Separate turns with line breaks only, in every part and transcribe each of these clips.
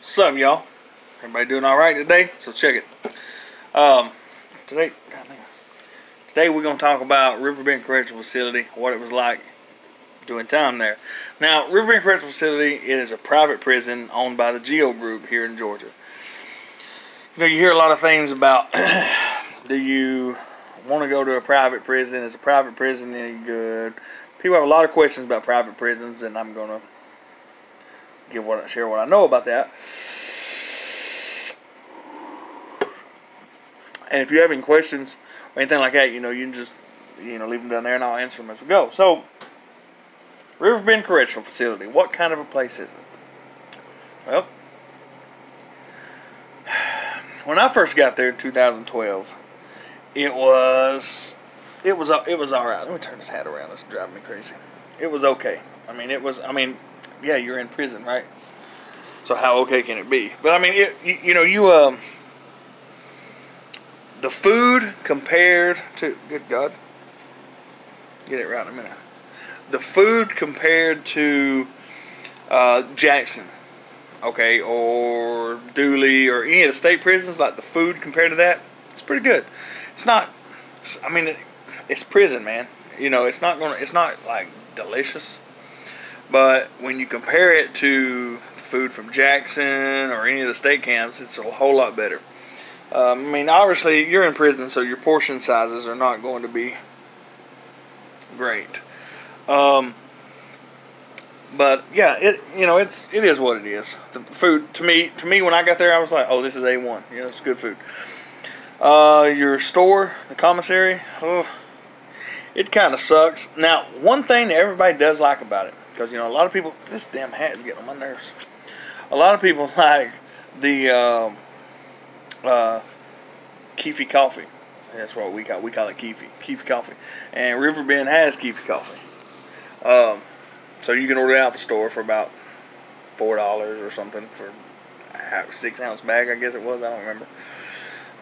What's up, y'all? Everybody doing all right today? So check it. Today we're gonna talk about Riverbend Correctional Facility, what it was like doing time there. Now, Riverbend Correctional Facility, it is a private prison owned by the GEO group here in Georgia. You know, you hear a lot of things about do you want to go to a private prison? Is a private prison any good? People have a lot of questions about private prisons, and I'm gonna share what I know about that. And if you have any questions or anything like that, you can just leave them down there, and I'll answer them as we go. So, Riverbend Correctional Facility. What kind of a place is it? Well, when I first got there in 2012, it was all right. Let me turn this hat around. It's driving me crazy. It was okay. Yeah, you're in prison, right? So how okay can it be? But the food compared to, good God, get it right in a minute. The food compared to Jackson, okay, or Dooley, or any of the state prisons, like the food compared to that, it's pretty good. It's not, it's prison, man. It's not like delicious. But when you compare it to food from Jackson or any of the state camps, it's a whole lot better. Obviously you're in prison, so your portion sizes are not going to be great. But yeah, it is what it is. The food to me when I got there, I was like, oh, this is A1. It's good food. Your store, the commissary, it kind of sucks. Now, one thing that everybody does like about it, because a lot of people, this damn hat is getting on my nerves. A lot of people like the Keefy coffee. That's what we call it, Keefy coffee. And Riverbend has Keefy coffee. So you can order it out the store for about $4 or something for a 6-ounce bag, I guess it was. I don't remember.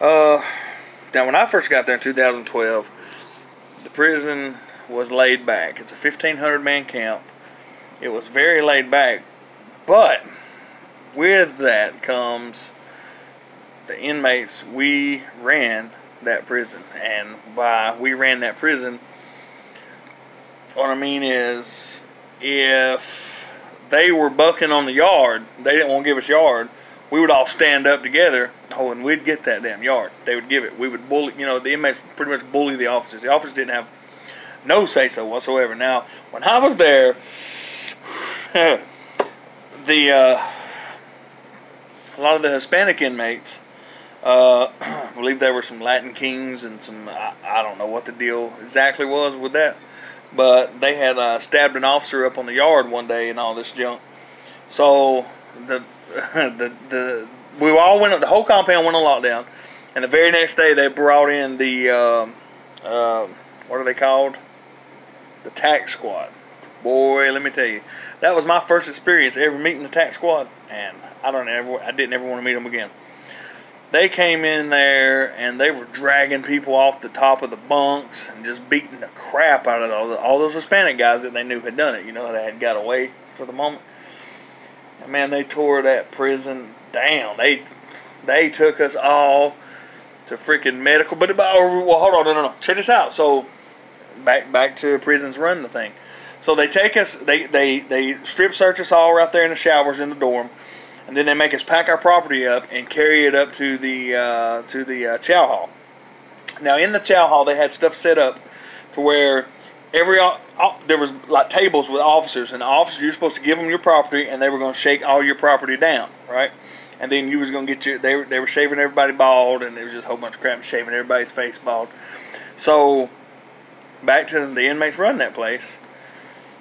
Now, when I first got there in 2012, the prison was laid back. It's a 1,500-man camp. It was very laid back, but with that comes the inmates. We ran that prison, and by we ran that prison, what I mean is, if they were bucking on the yard, they didn't want to give us yard, we would all stand up together, and we'd get that damn yard. They would give it. We would bully, the inmates would pretty much bully the officers. The officers didn't have no say-so whatsoever. Now, when I was there, a lot of the Hispanic inmates, I believe there were some Latin Kings and some, I don't know what the deal exactly was with that, but they had stabbed an officer up on the yard one day and all this junk. So the whole compound went on lockdown, and the very next day they brought in the what are they called? The tax squad. Boy, let me tell you, that was my first experience ever meeting the tax squad, and I didn't ever want to meet them again. They came in there and they were dragging people off the top of the bunks and just beating the crap out of all those Hispanic guys that they knew had done it. They had got away for the moment. And man, they tore that prison down. They took us all to freaking medical. But well, hold on, no. Check this out. So back to prisons run the thing. So they take us, they strip search us all right there in the showers in the dorm, and then they make us pack our property up and carry it up to the chow hall. Now in the chow hall they had stuff set up to where there was like tables with officers, and the officers, you're supposed to give them your property, and they were going to shake all your property down, right? And then you was going to get they were shaving everybody bald, and there was just a whole bunch of crap, shaving everybody's face bald. So back to the inmates running that place.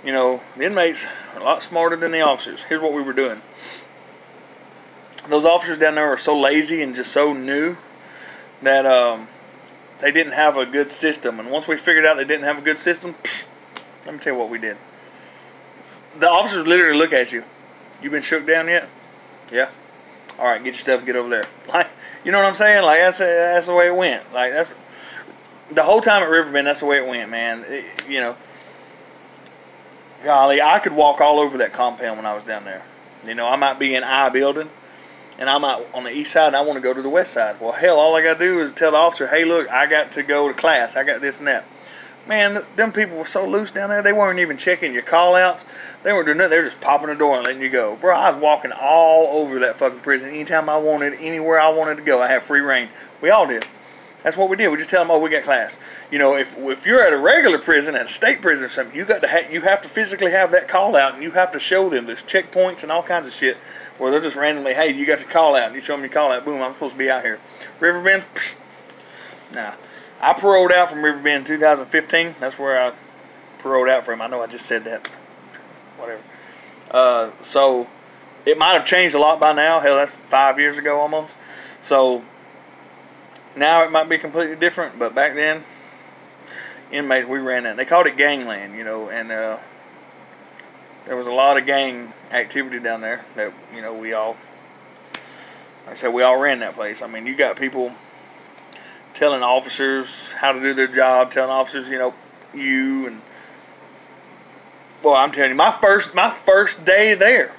The inmates are a lot smarter than the officers. Here's what we were doing. Those officers down there are so lazy and just so new that they didn't have a good system. And once we figured out they didn't have a good system, let me tell you what we did. The officers literally look at you. You been shook down yet? Yeah. All right, get your stuff and get over there. Like, you know what I'm saying? Like, that's the way it went. Like, that's the whole time at Riverbend. That's the way it went, man. Golly, I could walk all over that compound when I was down there. I might be in I building, and I'm out on the east side and I want to go to the west side. Well, hell, all I got to do is tell the officer, hey, look, I got to go to class. I got this and that. Man, them people were so loose down there. They weren't even checking your call-outs. They weren't doing nothing. They were just popping the door and letting you go. Bro, I was walking all over that fucking prison. Anytime I wanted, anywhere I wanted to go, I had free reign. We all did. That's what we did. We just tell them, oh, we got class. You know, if you're at a regular prison, at a state prison or something, you have to physically have that call-out, and you have to show them. There's checkpoints and all kinds of shit where they'll just randomly, hey, you got your call-out. And you show them your call-out. Boom, I'm supposed to be out here. Riverbend? Pfft. Nah. I paroled out from Riverbend in 2015. That's where I paroled out from. I know I just said that. Whatever. So, it might have changed a lot by now. Hell, that's 5 years ago almost. So, now it might be completely different. But back then, inmates, we ran that. They called it gangland, you know. And there was a lot of gang activity down there that, you know, we all, like I said, we all ran that place. I mean, you got people telling officers how to do their job, telling officers, you know, and well, I'm telling you, my first day there,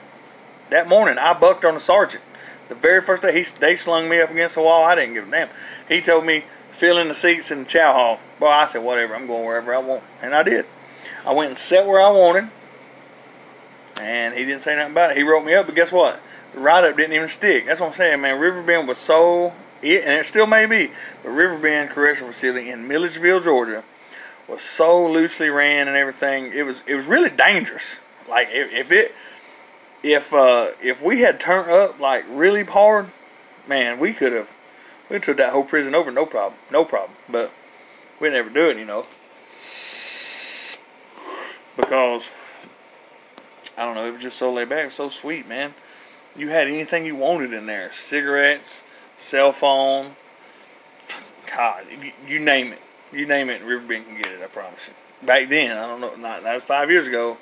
that morning, I bucked on a sergeant. The very first day, they slung me up against the wall. I didn't give a damn. He told me, fill in the seats in the chow hall. Boy, I said, whatever, I'm going wherever I want. And I did. I went and sat where I wanted, and he didn't say nothing about it. He wrote me up, but guess what? The write-up didn't even stick. That's what I'm saying, man. Riverbend was so... and it still may be, but Riverbend Correctional Facility in Milledgeville, Georgia, was so loosely ran and everything. It was really dangerous. Like if we had turned up like really hard, man, we took that whole prison over, no problem. But we never do it, you know, because I don't know. It was just so laid back, it was so sweet, man. You had anything you wanted in there, cigarettes, cell phone, God, you name it. You name it, Riverbend can get it, I promise you. Back then, I don't know, that was 5 years ago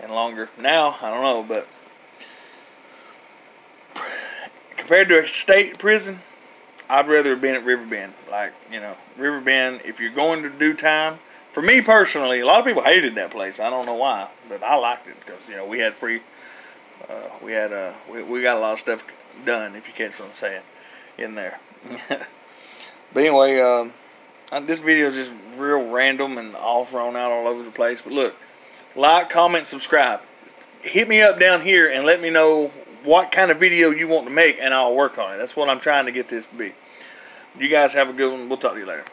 and longer. Now, I don't know, but compared to a state prison, I'd rather have been at Riverbend. Like, you know, Riverbend, if you're going to do time, for me personally, a lot of people hated that place. I don't know why, but I liked it because, you know, we had free, we got a lot of stuff done, if you catch what I'm saying, in there. But anyway, this video is just real random and all thrown out all over the place. But look, like, comment, subscribe. Hit me up down here and let me know what kind of video you want to make, and I'll work on it. That's what I'm trying to get this to be. You guys have a good one. We'll talk to you later.